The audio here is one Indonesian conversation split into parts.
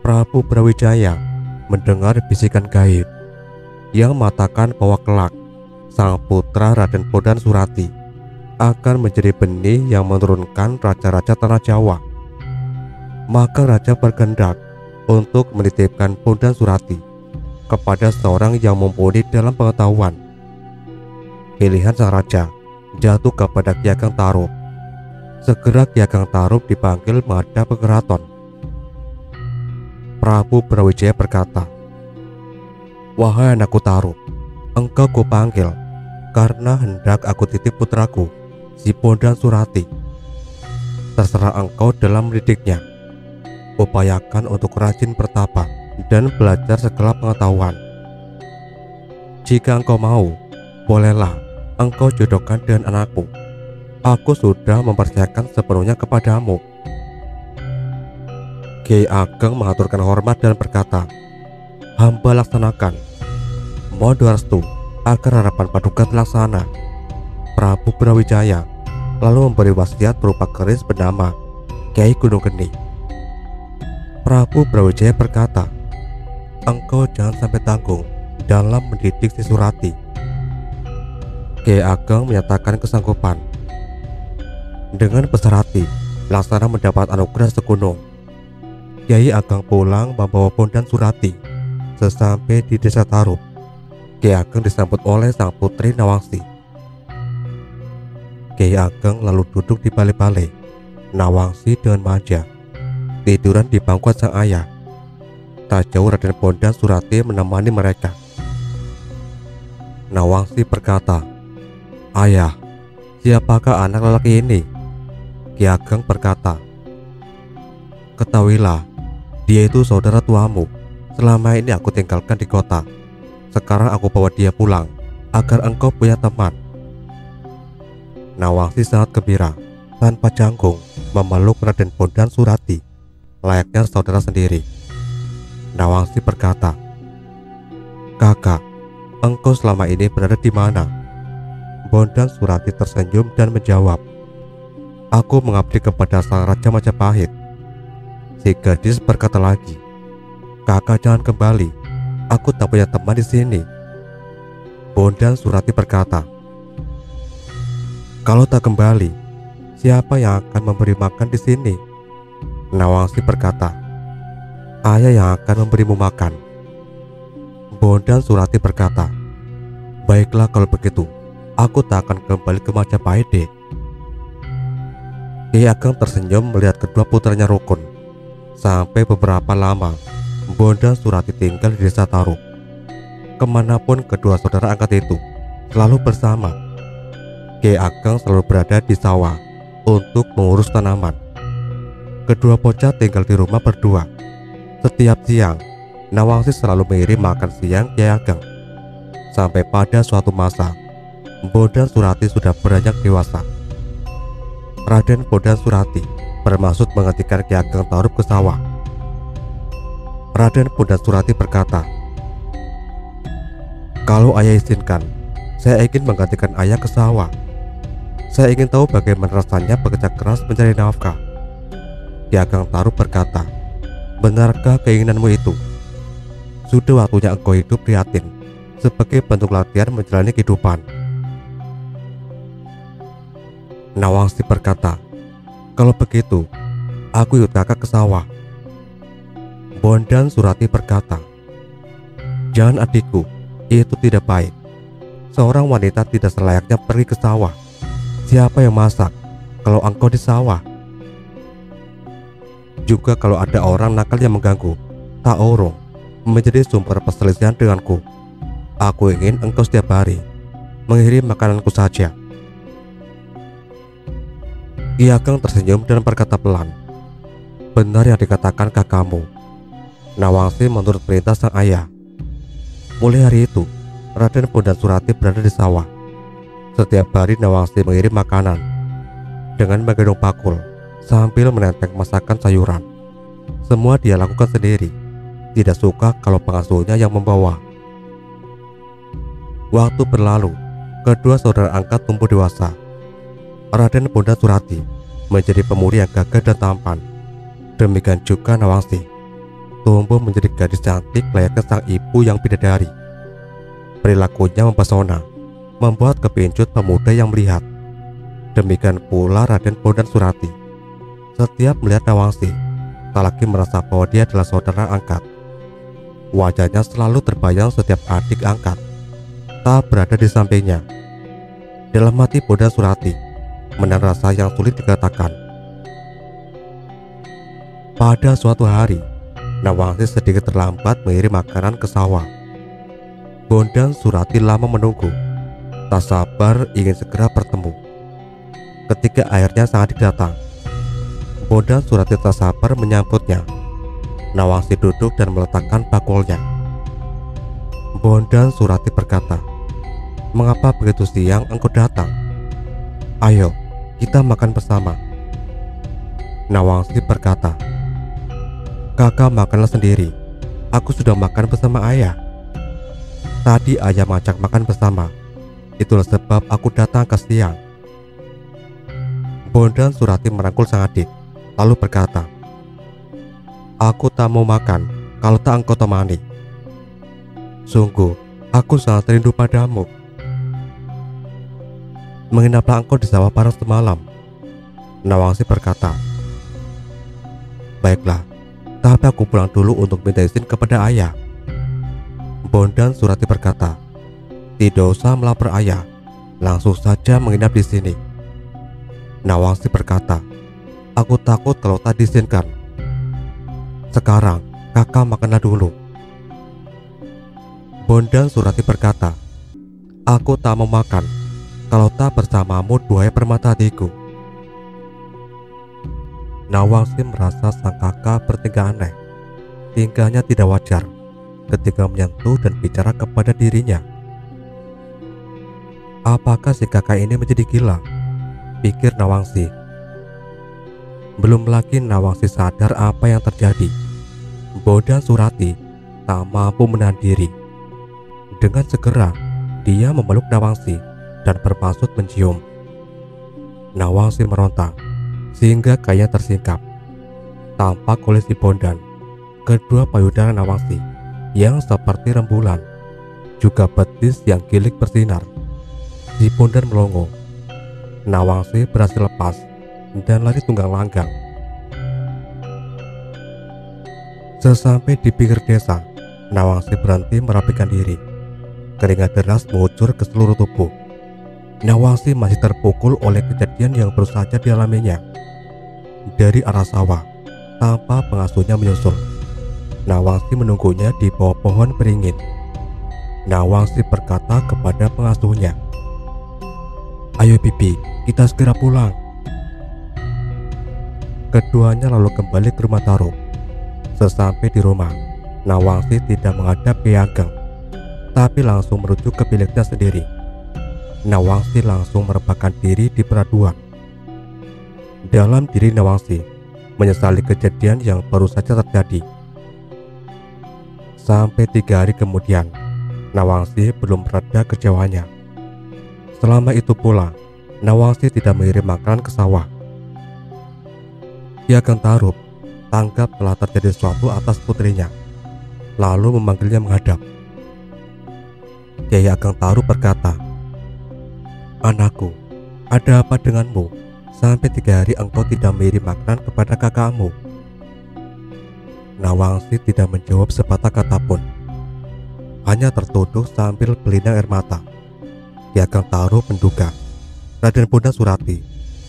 Prabu Brawijaya mendengar bisikan gaib yang mengatakan bahwa kelak sang putra Raden Bondan Surati akan menjadi benih yang menurunkan raja-raja tanah Jawa. Maka raja berkehendak untuk menitipkan Bondan Surati kepada seorang yang mumpuni dalam pengetahuan. Pilihan sang raja jatuh kepada Ki Ageng Tarub. Segera Ki Ageng Tarub dipanggil menghadap ke keraton. Prabu Brawijaya berkata, "Wahai anakku Tarub, engkau kupanggil karena hendak aku titip putraku, si Bondan Surati. Terserah engkau dalam mendidiknya. Upayakan untuk rajin bertapa dan belajar segala pengetahuan. Jika engkau mau, bolehlah engkau jodohkan dengan anakku. Aku sudah mempercayakan sepenuhnya kepadamu." Kiai Ageng mengaturkan hormat dan berkata, "Hamba laksanakan. Mohon doa restu agar harapan paduka terlaksana." Prabu Brawijaya lalu memberi wasiat berupa keris bernama Kiai Gunung Geni. Prabu Brawijaya berkata, "Engkau jangan sampai tanggung dalam mendidik si Surati." Kiai Ageng menyatakan kesanggupan. Dengan besar hati, Laksana mendapat anugerah segunung. Kiai Ageng pulang membawa Bondan Surati. Sesampai di desa Tarub, Kiai Ageng disambut oleh sang putri Nawangsi. Kiai Ageng lalu duduk di balai-balai. Nawangsi dengan manja tiduran di pangkuan sang ayah. Tak jauh Raden Bondan Surati menemani mereka. Nawangsi berkata, "Ayah, siapakah anak lelaki ini?" Ki Ageng berkata, "Ketahuilah, dia itu saudara tuamu. Selama ini aku tinggalkan di kota. Sekarang aku bawa dia pulang agar engkau punya teman." Nawangsi sangat gembira, tanpa canggung memeluk Raden Bondan Surati layaknya saudara sendiri. Nawangsi berkata, "Kakak, engkau selama ini berada di mana?" Bondan Surati tersenyum dan menjawab, "Aku mengabdi kepada sang Raja Majapahit." Si gadis berkata lagi, "Kakak jangan kembali, aku tak punya teman di sini." Bondan Surati berkata, "Kalau tak kembali, siapa yang akan memberi makan di sini?" Nawangsi berkata, "Ayah yang akan memberimu makan." Bondan Surati berkata, "Baiklah kalau begitu, aku tak akan kembali ke Majapahit, Dek." Kiai Ageng tersenyum melihat kedua putranya rukun. Sampai beberapa lama, Bondan Surati tinggal di desa Tarub. Kemanapun kedua saudara angkat itu selalu bersama. Kiai Ageng selalu berada di sawah untuk mengurus tanaman. Kedua bocah tinggal di rumah berdua. Setiap siang, Nawangsi selalu mengirim makan siang Kiai Ageng. Sampai pada suatu masa, Bondan Surati sudah beranjak dewasa. Raden Bondan Surati bermaksud menghentikan Ki Ageng Tarub ke sawah. Raden Bondan Surati berkata, "Kalau ayah izinkan, saya ingin menggantikan ayah ke sawah. Saya ingin tahu bagaimana rasanya bekerja keras mencari nafkah." Ki Ageng Tarub berkata, "Benarkah keinginanmu itu? Sudah waktunya engkau hidup prihatin sebagai bentuk latihan menjalani kehidupan." Nawangsi berkata, "Kalau begitu, aku ikut kakak ke sawah." Bondan Surati berkata, "Jangan adikku, itu tidak baik. Seorang wanita tidak selayaknya pergi ke sawah. Siapa yang masak kalau engkau di sawah? Juga kalau ada orang nakal yang mengganggu, tak urung menjadi sumber perselisihan denganku. Aku ingin engkau setiap hari mengirim makananku saja." Ki Ageng tersenyum dan berkata pelan, "Benar yang dikatakan kakakmu." Nawangsi menurut perintah sang ayah. Mulai hari itu, Raden Bondan Surati berada di sawah. Setiap hari Nawangsi mengirim makanan dengan menggendong pakul sambil menenteng masakan sayuran. Semua dia lakukan sendiri, tidak suka kalau pengasuhnya yang membawa. Waktu berlalu, kedua saudara angkat tumbuh dewasa. Raden Bondan Surati menjadi pemuda yang gagah dan tampan. Demikian juga Nawangsi. tumbuh menjadi gadis cantik layaknya sang ibu yang bidadari. Perilakunya mempesona, membuat kepincut pemuda yang melihat. Demikian pula Raden Bondan Surati. Setiap melihat Nawangsi, tak lagi merasa bahwa dia adalah saudara angkat. Wajahnya selalu terbayang setiap adik angkat tak berada di sampingnya. Dalam hati Bondan Surati menahan rasa yang sulit dikatakan. Pada suatu hari, Nawangsi sedikit terlambat mengirim makanan ke sawah. Bondan Surati lama menunggu, tak sabar ingin segera bertemu. Ketika akhirnya sang adik datang, Bondan Surati tak sabar menyambutnya. Nawangsi duduk dan meletakkan bakulnya. Bondan Surati berkata, "Mengapa begitu siang engkau datang? Ayo, kita makan bersama." Nawangsi berkata, "Kakak makanlah sendiri. Aku sudah makan bersama ayah. Tadi ayah mengajak makan bersama. Itulah sebab aku datang ke siang." Bondan Surati merangkul sang adik, lalu berkata, "Aku tak mau makan kalau tak engkau temani. Sungguh, aku sangat rindu padamu. Menginaplah engkau di sawah bareng semalam." Nawangsi berkata, "Baiklah, tapi aku pulang dulu untuk minta izin kepada ayah." Bondan Surati berkata, "Tidak usah melapor ayah, langsung saja menginap di sini." Nawangsi berkata, "Aku takut kalau tak diizinkan. Sekarang kakak makanlah dulu." Bondan Surati berkata, "Aku tak mau makan kalau tak bersamamu, duhai permata hatiku." Nawangsi merasa sang kakak bertingkah aneh. Tingkahnya tidak wajar ketika menyentuh dan bicara kepada dirinya. Apakah si kakak ini menjadi gila? Pikir Nawangsi. Belum lagi Nawangsi sadar apa yang terjadi. Bondan Surati tak mampu menahan diri. Dengan segera dia memeluk Nawangsi dan bermaksud mencium. Nawangsi meronta sehingga kakinya tersingkap. Tampak oleh si Bondan kedua payudara Nawangsi yang seperti rembulan, juga betis yang kilik bersinar. Si Bondan melongo. Nawangsi berhasil lepas dan lari tunggang langgang. Sesampai di pinggir desa, Nawangsi berhenti merapikan diri. Keringat deras mengucur ke seluruh tubuh. Nawangsi masih terpukul oleh kejadian yang baru saja dialaminya. Dari arah sawah, tanpa pengasuhnya menyusul, Nawangsi menunggunya di bawah pohon beringin. Nawangsi berkata kepada pengasuhnya, "Ayo Bibi, kita segera pulang." Keduanya lalu kembali ke rumah Taro. Sesampai di rumah, Nawangsi tidak menghadap Ki Ageng, tapi langsung merujuk ke biliknya sendiri. Nawangsi langsung merebahkan diri di peraduan. Dalam diri Nawangsi menyesali kejadian yang baru saja terjadi. Sampai 3 hari kemudian, Nawangsi belum mereda kecewanya. Selama itu pula, Nawangsi tidak mengirim makanan ke sawah. Ki Ageng Tarub tanggap telah terjadi sesuatu atas putrinya, lalu memanggilnya menghadap. Ki Ageng Tarub berkata, "Anakku, ada apa denganmu sampai 3 hari engkau tidak mengirim makanan kepada kakakmu?" Nawangsi tidak menjawab sepatah kata pun, hanya tertutup sambil berlinang air mata. Ki Ageng Tarub menduga Raden Bondan Surati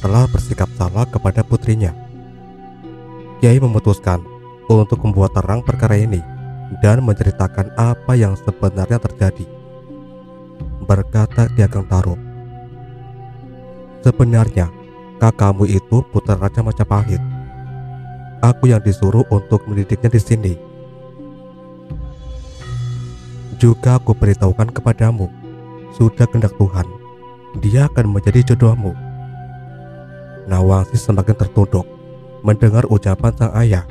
telah bersikap salah kepada putrinya. Kiai memutuskan untuk membuat terang perkara ini dan menceritakan apa yang sebenarnya terjadi. Berkata Ki Ageng Tarub, "Sebenarnya kakakmu itu putra Raja Majapahit. Aku yang disuruh untuk mendidiknya di sini. Juga aku beritahukan kepadamu, sudah kehendak Tuhan, dia akan menjadi jodohmu." Nawangsi semakin tertunduk mendengar ucapan sang ayah.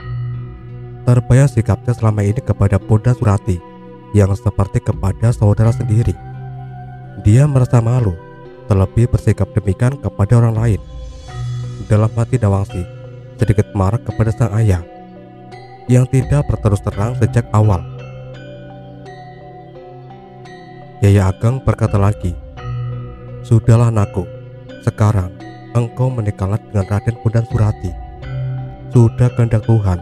Terbayang sikapnya selama ini kepada Bondan Surati yang seperti kepada saudara sendiri. Dia merasa malu, terlebih bersikap demikian kepada orang lain. Dalam hati Nawangsi sedikit marah kepada sang ayah. yang tidak berterus terang sejak awal. Kyai Ageng berkata lagi, "Sudahlah anakku, sekarang engkau menikahlah dengan Raden Bondan Surati. Sudah kehendak Tuhan,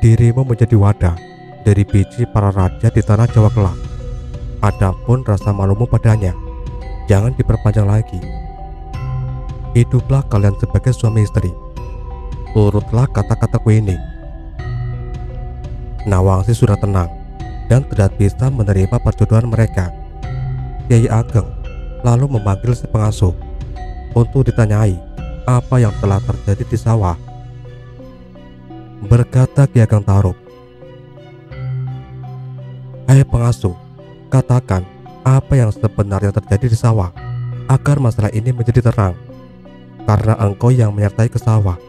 dirimu menjadi wadah dari biji para raja di tanah Jawa kelak. Adapun rasa malumu padanya, jangan diperpanjang lagi. Hiduplah kalian sebagai suami istri. Turutlah kata-kataku ini." Nawangsi sudah tenang dan tidak bisa menerima perjodohan mereka. Kyai Ageng lalu memanggil si pengasuh untuk ditanyai apa yang telah terjadi di sawah. Berkata Ki Ageng Tarub, "Hai pengasuh, katakan apa yang sebenarnya terjadi di sawah agar masalah ini menjadi terang, karena engkau yang menyertai ke sawah."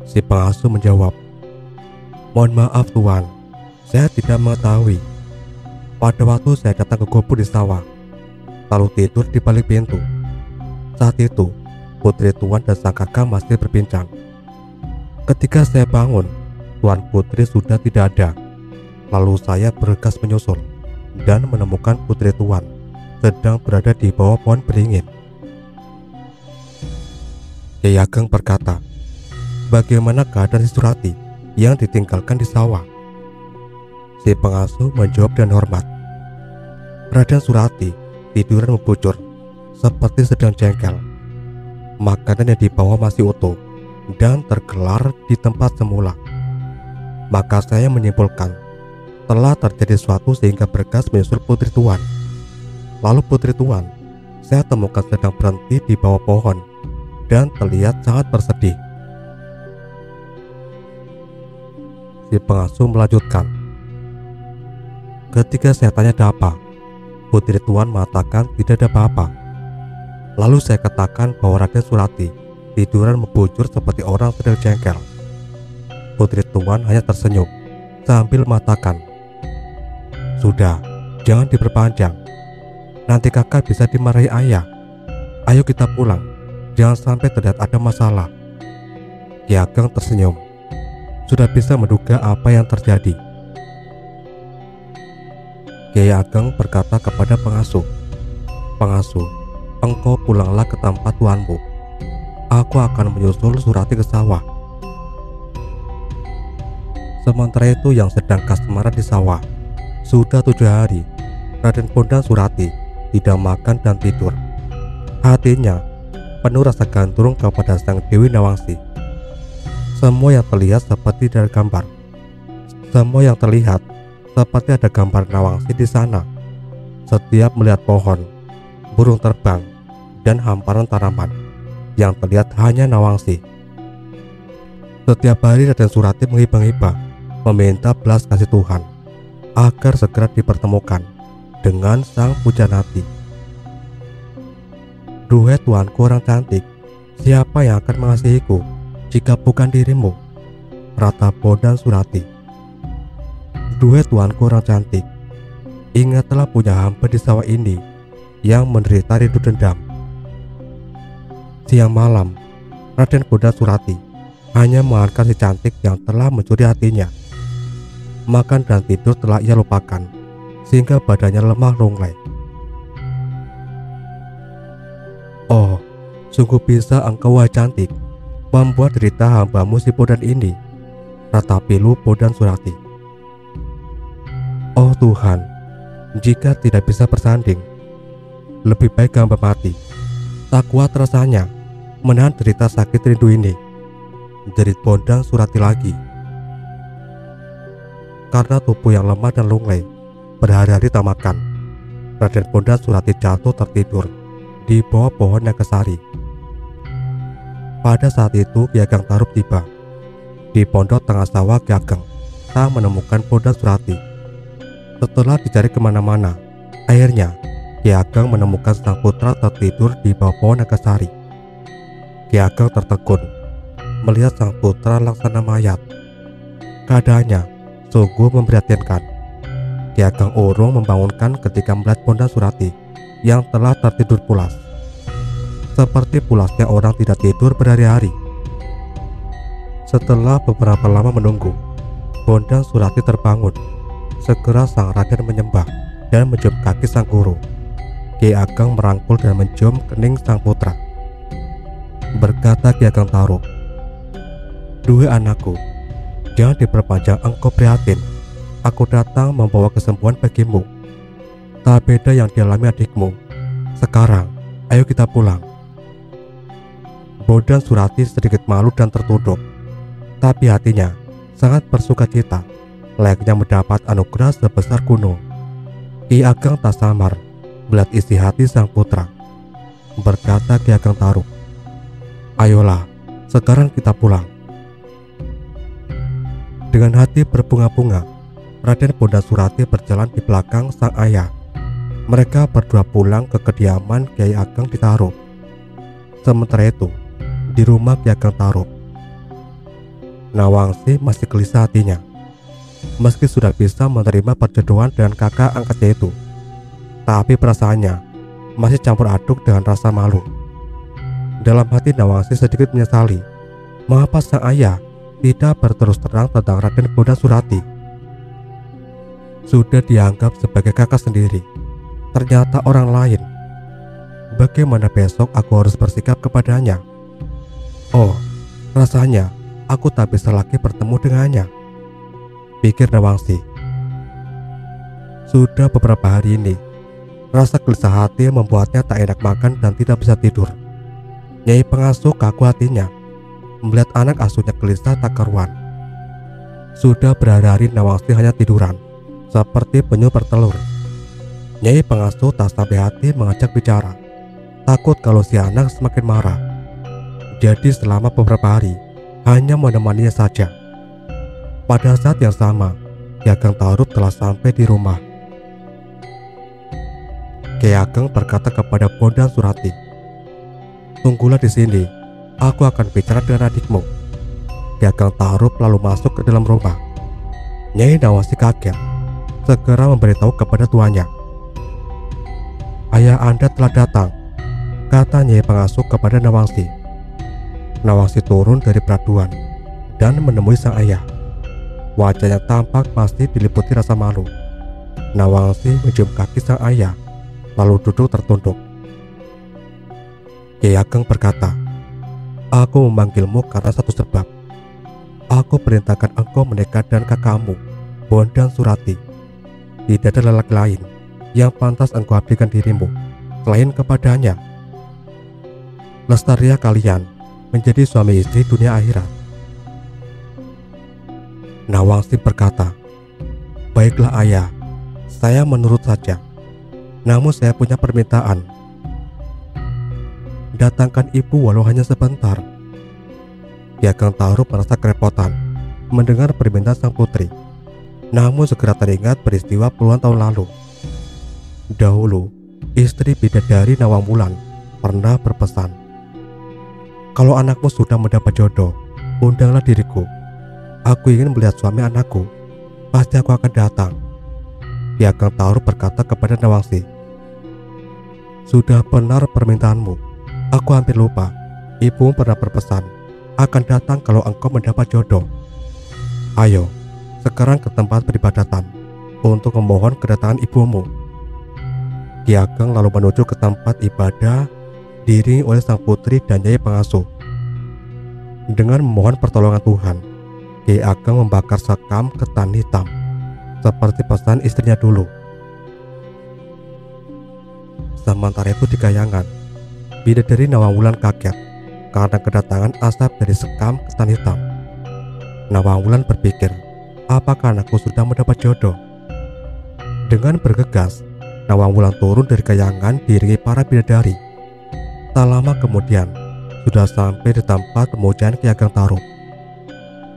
Si pengasuh menjawab, "Mohon maaf Tuan, saya tidak mengetahui. Pada waktu saya datang ke gubuk di sawah, lalu tidur di balik pintu. Saat itu, putri Tuan dan sang kakak masih berbincang. Ketika saya bangun, Tuan Putri sudah tidak ada. Lalu saya bergegas menyusul dan menemukan putri Tuan sedang berada di bawah pohon beringin." Kyai Ageng berkata, "Bagaimana keadaan si Surati yang ditinggalkan di sawah?" Si pengasuh menjawab dengan hormat, "Raden Surati tiduran membujur seperti sedang jengkel. Makanan yang dibawa masih utuh dan tergelar di tempat semula. Maka saya menyimpulkan telah terjadi sesuatu sehingga bergegas menyusul putri Tuan. Lalu putri Tuan saya temukan sedang berhenti di bawah pohon dan terlihat sangat bersedih." Si pengasuh melanjutkan, "Ketika saya tanya ada apa, putri Tuan mengatakan tidak ada apa-apa. Lalu saya katakan bahwa Raden Surati tiduran membujur seperti orang sedang jengkel. Putri Tuan hanya tersenyum sambil mengatakan, 'Sudah, jangan diperpanjang. Nanti kakak bisa dimarahi ayah. Ayo kita pulang, jangan sampai terlihat ada masalah.'" Ki Ageng tersenyum, sudah bisa menduga apa yang terjadi. Kyai Ageng berkata kepada pengasuh, "Pengasuh, engkau pulanglah ke tempat tuanmu. Aku akan menyusul Surati ke sawah." Sementara itu yang sedang kasmaran di sawah, sudah 7 hari Raden Bondan Surati tidak makan dan tidur. Hatinya penuh rasa gandrung kepada sang Dewi Nawangsi. Semua yang terlihat seperti dari gambar. Semua yang terlihat seperti ada gambar Nawangsi di sana. Setiap melihat pohon, burung terbang, dan hamparan tanaman, yang terlihat hanya Nawangsi. Setiap hari Raden Surati menghibah-hibah, meminta belas kasih Tuhan agar segera dipertemukan dengan sang pujanati. "Duhai tuanku orang cantik, siapa yang akan mengasihiku jika bukan dirimu?" Rata Bondan Surati. "Duhai tuanku orang cantik, ingatlah punya hamba di sawah ini yang menderita rindu dendam." Siang malam, Raden Bondan Surati hanya mengantarkan si cantik yang telah mencuri hatinya. Makan dan tidur telah ia lupakan, sehingga badannya lemah lunglai. "Oh, sungguh bisa engkau wahai cantik membuat derita hambamu si Bondan ini," rata pilu Bondan Surati. "Oh Tuhan, jika tidak bisa bersanding, lebih baik hamba mati. Tak kuat rasanya menahan derita sakit rindu ini," jerit Bondan Surati lagi. Karena tubuh yang lemah dan lunglai, berhari-hari tak makan, Raden Bondan Surati jatuh tertidur di bawah pohon Nagasari. Pada saat itu Ki Ageng Tarub tiba. Di pondok tengah sawah Ki Ageng tak menemukan Bondan Surati. Setelah dicari kemana-mana, akhirnya Ki Ageng menemukan sang putra tertidur di bawah pohon Nagasari. Ki Ageng tertegun melihat sang putra laksana mayat. Keadaannya sungguh memprihatinkan. Ki Ageng urung membangunkan ketika melihat Bondan Surati yang telah tertidur pulas, seperti pulasnya orang tidak tidur berhari-hari. Setelah beberapa lama menunggu, Bondan Surati terbangun. Segera sang Raden menyembah dan mencium kaki sang guru. Ki Ageng merangkul dan mencium kening sang putra. Berkata Ki Ageng Tarub, "Dua anakku, jangan diperpanjang engkau prihatin. Aku datang membawa kesembuhan bagimu. Tak beda yang dialami adikmu. Sekarang, ayo kita pulang." Bondan Surati sedikit malu dan tertunduk, tapi hatinya sangat bersukacita, layaknya mendapat anugerah sebesar gunung. Ki Ageng tak samar melihat isi hati sang putra. Berkata Ki Ageng Tarub, "Ayolah, sekarang kita pulang." Dengan hati berbunga-bunga, Raden Bondan Surati berjalan di belakang sang ayah. Mereka berdua pulang ke kediaman Kiai Ageng di Tarub. Sementara itu, di rumah Ki Ageng Tarub, Nawangsi masih gelisah hatinya. Meski sudah bisa menerima perjodohan dengan kakak angkatnya itu, tapi perasaannya masih campur aduk dengan rasa malu. Dalam hati Nawangsi sedikit menyesali mengapa sang ayah tidak berterus terang tentang Raden Bondan Surati. Sudah dianggap sebagai kakak sendiri, ternyata orang lain. Bagaimana besok aku harus bersikap kepadanya? Oh, rasanya aku tak bisa lagi bertemu dengannya, pikir Nawangsi. Sudah beberapa hari ini, rasa gelisah hati membuatnya tak enak makan dan tidak bisa tidur. Nyai pengasuh kaku hatinya melihat anak asuhnya gelisah tak karuan. Sudah berhari-hari Nawangsi hanya tiduran, seperti penyu bertelur. Nyai pengasuh tak sampai hati mengajak bicara, takut kalau si anak semakin marah. Jadi selama beberapa hari hanya menemaninya saja. Pada saat yang sama, Ki Ageng Tarub telah sampai di rumah. Ki Ageng berkata kepada Bondan Surati, "Tunggulah di sini, aku akan bicara dengan adikmu." Ki Ageng Tarub lalu masuk ke dalam rumah. Nyai Nawangsi kaget, segera memberitahu kepada tuannya. "Ayah Anda telah datang," kata Nyai pengasuh kepada Nawangsi. Nawangsi turun dari peraduan dan menemui sang ayah. Wajahnya tampak masih diliputi rasa malu. Nawangsi mencium kaki sang ayah, lalu duduk tertunduk. Ki Ageng berkata, "Aku memanggilmu karena satu sebab. Aku perintahkan engkau menikah dengan kakakmu, Bondan Surati. Tidak ada lelaki lain yang pantas engkau abdikan dirimu selain kepadanya. Lestarilah kalian menjadi suami istri dunia akhirat." Nawangsi berkata, "Baiklah ayah, saya menurut saja. Namun saya punya permintaan. Datangkan ibu walau hanya sebentar." Ki Ageng Tarub merasa kerepotan mendengar permintaan sang putri. Namun segera teringat peristiwa puluhan tahun lalu. Dahulu, istri bidadari Nawangwulan pernah berpesan, "Kalau anakmu sudah mendapat jodoh, undanglah diriku. Aku ingin melihat suami anakku. Pasti aku akan datang." Ki Ageng Tarub berkata kepada Nawangsi, "Sudah benar permintaanmu. Aku hampir lupa. Ibumu pernah berpesan akan datang kalau engkau mendapat jodoh. Ayo, sekarang ke tempat peribadatan untuk memohon kedatangan ibumu." Ki Ageng lalu menuju ke tempat ibadah diiringi oleh sang putri dan Nyai pengasuh. Dengan memohon pertolongan Tuhan, Ki Ageng membakar sekam ketan hitam seperti pesan istrinya dulu. Sementara itu di Kahyangan, bidadari Nawangwulan kaget karena kedatangan asap dari sekam ketan hitam. Nawangwulan berpikir, apakah anakku sudah mendapat jodoh? Dengan bergegas, Nawangwulan turun dari Kahyangan diiringi para bidadari. Tak lama kemudian, sudah sampai di tempat pemujaan Ki Ageng Tarub.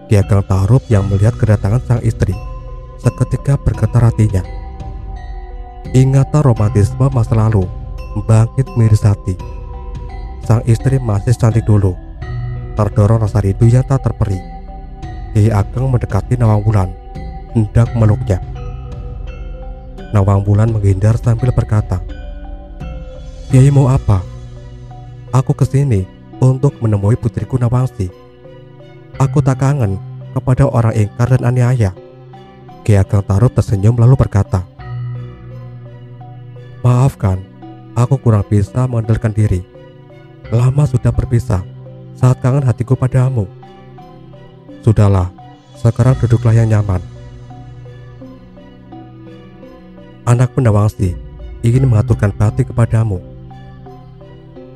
Ki Ageng Tarub yang melihat kedatangan sang istri seketika bergetar hatinya. Ingatan romantisme masa lalu bangkit miris hati. Sang istri masih cantik dulu. Terdorong rasa rindu yang tak terperi, Ki Ageng mendekati Nawangwulan, hendak memeluknya. Nawangwulan menghindar sambil berkata, "Kiai mau apa? Aku kesini untuk menemui putriku Nawangsi." Aku tak kangen kepada orang ingkar dan aniaya. Ki Ageng Tarub tersenyum lalu berkata, maafkan, aku kurang bisa mengendalikan diri. Lama sudah berpisah, saat kangen hatiku padamu. Sudahlah, sekarang duduklah yang nyaman. Anakku Nawangsi ingin mengaturkan bakti kepadamu.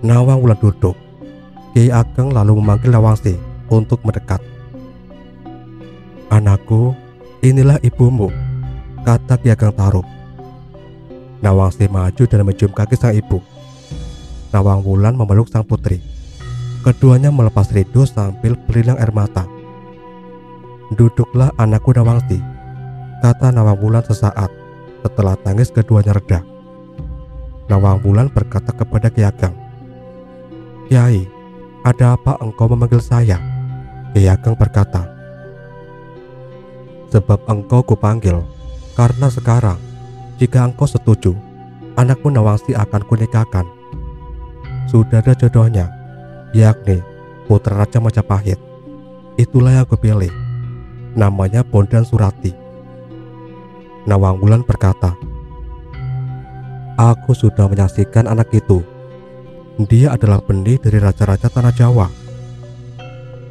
Nawang Wulan duduk. Ki Ageng lalu memanggil Nawangsi untuk mendekat. Anakku, inilah ibumu, kata Ki Ageng Tarub. Nawangsi maju dan mencium kaki sang ibu. Nawang Wulan memeluk sang putri. Keduanya melepas rindu sambil berlinang air mata. Duduklah anakku Nawangsi, kata Nawang Wulan sesaat setelah tangis keduanya reda. Nawang Wulan berkata kepada Ki Ageng, Kiai, ada apa engkau memanggil saya? Ki Ageng berkata, sebab engkau kupanggil karena sekarang jika engkau setuju, anakmu Nawangsi akan kunikahkan. Sudah ada jodohnya, yakni putra Raja Majapahit. Itulah yang kupilih. Namanya Bondan Surati. Nawang Wulan berkata, aku sudah menyaksikan anak itu. Dia adalah benih dari raja-raja tanah Jawa.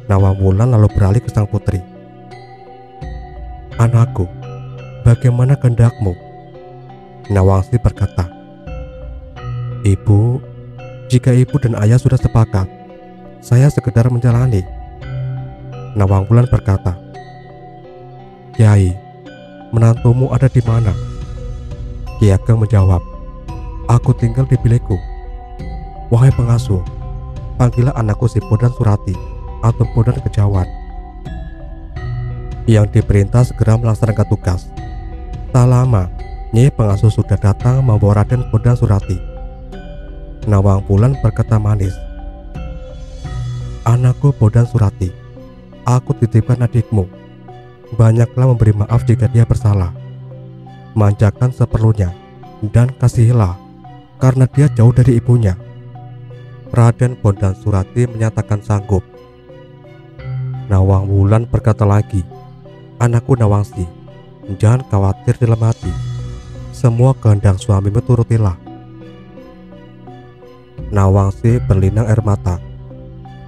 Nawang Wulan lalu beralih ke sang putri. Anakku, bagaimana kehendakmu? Nawangsi berkata, Ibu, jika ibu dan ayah sudah sepakat, saya sekedar menjalani. Nawang Wulan berkata, Kiai, menantumu ada di mana? Ki Ageng menjawab, aku tinggal di bilikku. Wahai pengasuh, panggillah anakku si Bondan Surati atau Bondan Kejawan. Yang diperintah segera melaksanakan tugas. Tak lama, Nyai pengasuh sudah datang membawa Raden Bondan Surati. Nawang Wulan berkata manis, anakku Bondan Surati, aku titipkan adikmu. Banyaklah memberi maaf jika dia bersalah. Manjakan seperlunya dan kasihilah karena dia jauh dari ibunya. Raden Bondan Surati menyatakan sanggup. Nawang Wulan berkata lagi, anakku Nawangsi, jangan khawatir dalam hati. Semua kehendak suamimu turutilah. Nawangsi berlinang air mata.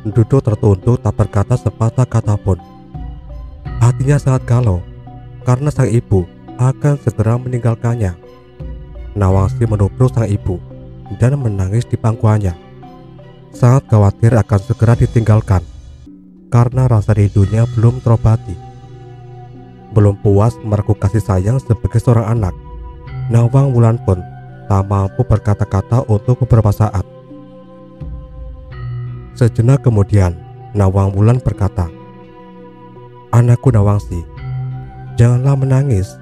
Duduk tertunduk tak berkata sepatah kata pun. Hatinya sangat galau karena sang ibu akan segera meninggalkannya. Nawangsi menubruk sang ibu dan menangis di pangkuannya. Sangat khawatir akan segera ditinggalkan karena rasa rindunya belum terobati. Belum puas merekuk kasih sayang sebagai seorang anak, Nawang Wulan pun tak mampu berkata-kata untuk beberapa saat. Sejenak kemudian, Nawang Wulan berkata, anakku Nawangsi, janganlah menangis,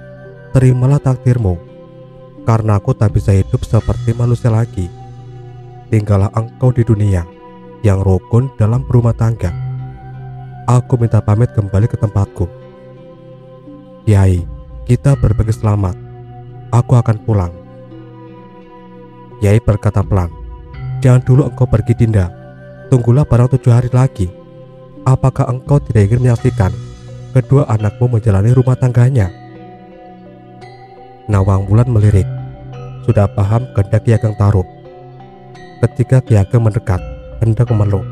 terimalah takdirmu, karena aku tak bisa hidup seperti manusia lagi. Tinggallah engkau di dunia yang rukun dalam berumah tangga. Aku minta pamit kembali ke tempatku. Kiai, kita berbagi selamat. Aku akan pulang. Kiai berkata pelan, jangan dulu engkau pergi Dinda. Tunggulah barang 7 hari lagi. Apakah engkau tidak ingin menyaksikan kedua anakmu menjalani rumah tangganya? Nawang Wulan melirik. Sudah paham kehendak Ki Ageng Tarub. Ketika Ki Ageng mendekat, hendak memeluk,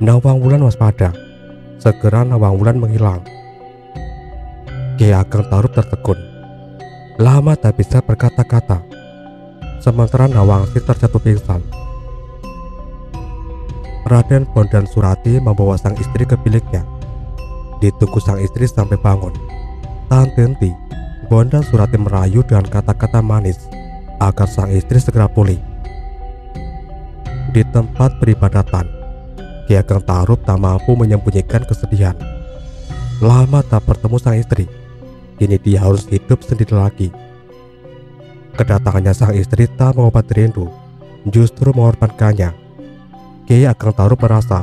Nawang Wulan waspada. Segera Nawang Wulan menghilang. Ki Ageng Tarub tertegun. Lama tak bisa berkata-kata. Sementara Nawangsi terjatuh pingsan. Raden Bondan Surati membawa sang istri ke biliknya. Ditunggu sang istri sampai bangun. Tak henti, Bondan Surati merayu dengan kata-kata manis agar sang istri segera pulih. Di tempat peribadatan, Ki Ageng Tarub tak mampu menyembunyikan kesedihan. Lama tak bertemu sang istri, kini dia harus hidup sendiri lagi. Kedatangannya sang istri tak mengobati rindu, justru mengorbankannya. Ki Ageng Tarub merasa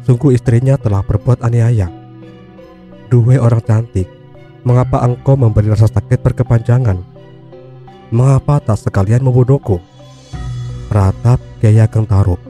sungguh istrinya telah berbuat aniaya. Duhai orang cantik, mengapa engkau memberi rasa sakit berkepanjangan? Mengapa tak sekalian membunuhku? Ratap Ki Ageng Tarub.